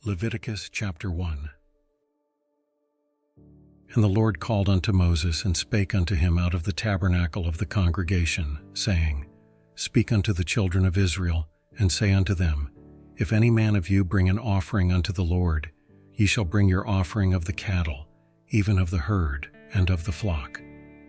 Leviticus chapter 1. And the Lord called unto Moses, and spake unto him out of the tabernacle of the congregation, saying, Speak unto the children of Israel, and say unto them, If any man of you bring an offering unto the Lord, ye shall bring your offering of the cattle, even of the herd, and of the flock.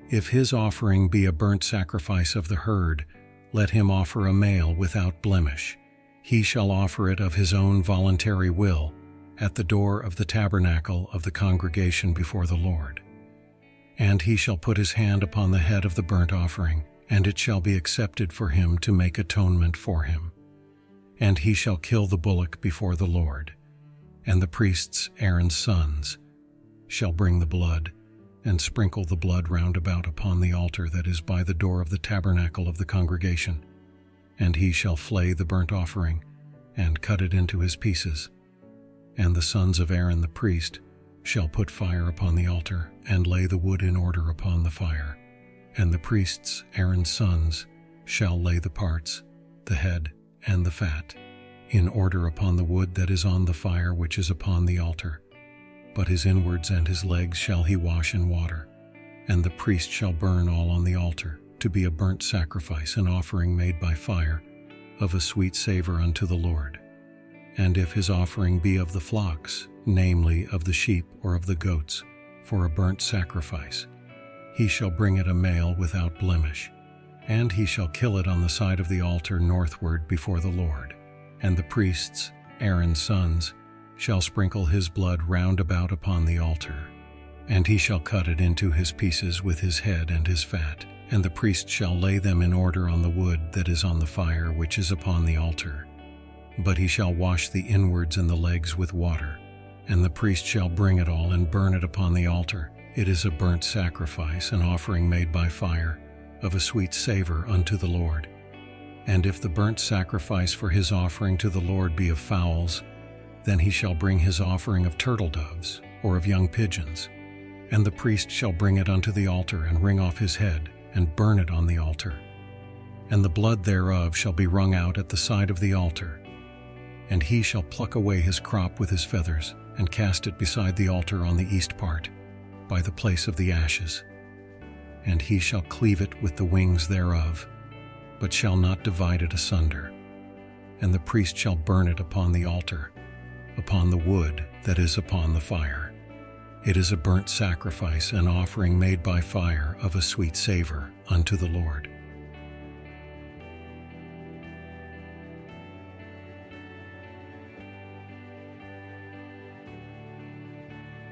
If his offering be a burnt sacrifice of the herd, let him offer a male without blemish. He shall offer it of his own voluntary will, at the door of the tabernacle of the congregation before the Lord. And he shall put his hand upon the head of the burnt offering, and it shall be accepted for him to make atonement for him. And he shall kill the bullock before the Lord. And the priests, Aaron's sons, shall bring the blood, and sprinkle the blood round about upon the altar that is by the door of the tabernacle of the congregation. And he shall flay the burnt offering, and cut it into his pieces. And the sons of Aaron the priest shall put fire upon the altar, and lay the wood in order upon the fire. And the priests, Aaron's sons, shall lay the parts, the head, and the fat, in order upon the wood that is on the fire which is upon the altar. But his inwards and his legs shall he wash in water. And the priest shall burn all on the altar, to be a burnt sacrifice, an offering made by fire, of a sweet savor unto the Lord. And if his offering be of the flocks, namely of the sheep or of the goats, for a burnt sacrifice, he shall bring it a male without blemish, and he shall kill it on the side of the altar northward before the Lord. And the priests, Aaron's sons, shall sprinkle his blood round about upon the altar, and he shall cut it into his pieces with his head and his fat. And the priest shall lay them in order on the wood that is on the fire which is upon the altar. But he shall wash the inwards and the legs with water, and the priest shall bring it all and burn it upon the altar. It is a burnt sacrifice, an offering made by fire, of a sweet savor unto the Lord. And if the burnt sacrifice for his offering to the Lord be of fowls, then he shall bring his offering of turtle doves, or of young pigeons. And the priest shall bring it unto the altar, and wring off his head, and burn it on the altar. And the blood thereof shall be wrung out at the side of the altar. And he shall pluck away his crop with his feathers, and cast it beside the altar on the east part, by the place of the ashes. And he shall cleave it with the wings thereof, but shall not divide it asunder. And the priest shall burn it upon the altar, upon the wood that is upon the fire. It is a burnt sacrifice, an offering made by fire, of a sweet savor unto the Lord.